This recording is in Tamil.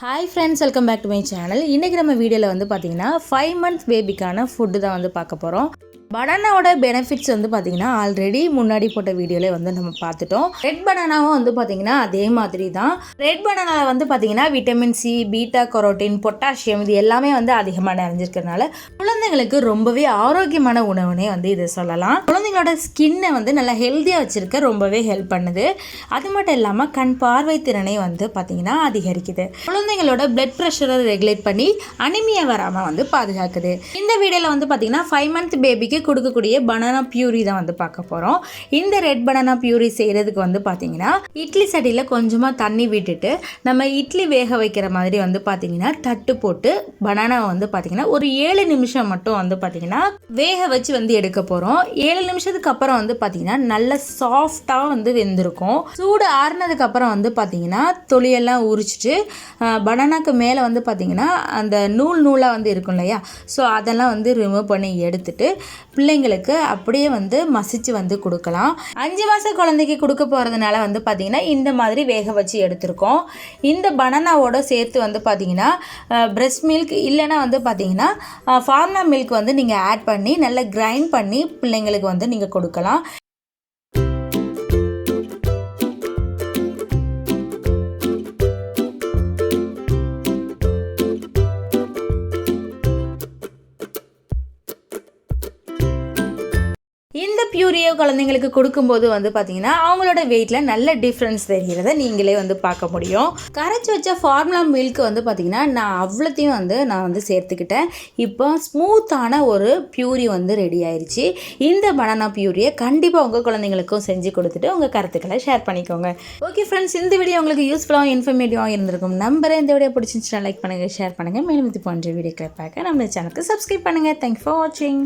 Hi friends, welcome back to my channel. இன்றைக்கி நம்ம வீடியோவில் வந்து பார்த்திங்கன்னா 5 month பேபிக்கான ஃபுட்டு தான் வந்து பார்க்க போகிறோம். பனானாவோட பெனிஃபிட்ஸ் வந்து பார்த்திங்கன்னா ஆல்ரெடி முன்னாடி போட்ட வீடியோவிலே வந்து நம்ம பார்த்துட்டோம். ரெட் பனானாவும் வந்து பார்த்திங்கன்னா அதே மாதிரி தான். ரெட் பனானாவில் வந்து பார்த்திங்கன்னா vitamin C, beta carotene, potassium இது எல்லாமே வந்து அதிகமாக நிறைஞ்சிருக்கிறதுனால குழந்தைங்களுக்கு ரொம்பவே ஆரோக்கியமான உணவுனே வந்து இதை சொல்லலாம். குழந்தைங்களோட ஸ்கின்னை வந்து நல்லா ஹெல்த்தியாக வச்சுருக்க ரொம்பவே ஹெல்ப் பண்ணுது. அது மட்டும் இல்லாமல் கண் பார்வை திறனை வந்து பார்த்திங்கன்னா அதிகரிக்குது. குழந்தைங்களோட பிளட் ப்ரெஷரை ரெகுலேட் பண்ணி அனிமியா வராமல் வந்து பாதுகாக்குது. இந்த வீடியோவில் வந்து பார்த்திங்கன்னா 5 month பேபிக்கு கொடுக்கக்கூடிய பனானா பியூரி தான் வந்து பார்க்க போகிறோம். இந்த ரெட் பனானா பியூரி செய்கிறதுக்கு வந்து பார்த்திங்கன்னா இட்லி சட்டியில் கொஞ்சமாக தண்ணி விட்டுட்டு நம்ம இட்லி வேக வைக்கிற மாதிரி வந்து பார்த்திங்கன்னா தட்டு போட்டு பனானாவை வந்து பார்த்திங்கன்னா ஒரு 7 நிமிஷம் மட்டும் வந்து பார்த்திங்கன்னா வேக வச்சு வந்து எடுக்க போகிறோம். 7 நிமிஷத்துக்கு அப்புறம் வந்து பார்த்திங்கன்னா நல்ல சாஃப்டாக வந்து வெந்திருக்கும். சூடு ஆறுனதுக்கு அப்புறம் வந்து பார்த்திங்கன்னா தொலியெல்லாம் உரிச்சிட்டு பனானாக்கு மேலே வந்து பார்த்திங்கன்னா அந்த நூலாக வந்து இருக்கும் இல்லையா, ஸோ அதெல்லாம் வந்து ரிமூவ் பண்ணி எடுத்துட்டு பிள்ளைங்களுக்கு அப்படியே வந்து மசிச்சு வந்து கொடுக்கலாம். 5 மாத குழந்தைக்கு கொடுக்க போகிறதுனால வந்து பார்த்திங்கன்னா இந்த மாதிரி வேக வச்சு எடுத்திருக்கோம். இந்த பனானாவோட சேர்த்து வந்து பார்த்திங்கன்னா பிரெஸ்ட் மில்க் இல்லைன்னா வந்து பார்த்திங்கன்னா ஃபார்முலா மில்க் வந்து நீங்கள் ஆட் பண்ணி நல்லா கிரைண்ட் பண்ணி பிள்ளைங்களுக்கு வந்து நீங்கள் கொடுக்கலாம். இந்த பியூரியை குழந்தைங்களுக்கு கொடுக்கும்போது வந்து பார்த்திங்கன்னா அவங்களோட வெயிட்டில் நல்ல டிஃப்ரென்ஸ் தெரிகிறத நீங்களே வந்து பார்க்க முடியும். கரைச்சி வச்ச ஃபார்முலா மில்க் வந்து பார்த்திங்கன்னா நான் அவ்வளோத்தையும் வந்து நான் வந்து சேர்த்துக்கிட்டேன். இப்போ ஸ்மூத்தான ஒரு பியூரி வந்து ரெடி ஆயிடுச்சு. இந்த பனானா பியூரியை கண்டிப்பாக உங்கள் குழந்தைங்களுக்கும் செஞ்சு கொடுத்துட்டு உங்கள் கருத்துக்களை ஷேர் பண்ணிக்கோங்க. ஓகே ஃப்ரெண்ட்ஸ், இந்த வீடியோ உங்களுக்கு யூஸ்ஃபுல்லாகவும் இன்ஃபர்மேட்டிவாகவும் இருந்திருக்கும் நம்புறேன். இந்த வீடியோ பிடிச்சிருந்துச்சுன்னா லைக் பண்ணுங்கள், ஷேர் பண்ணுங்கள். மேலும் இது போன்ற வீடியோக்களை பார்க்க நம்ம சேனலுக்கு சப்ஸ்கிரைப் பண்ணுங்கள். தேங்க்ஸ் ஃபார் வாட்சிங்.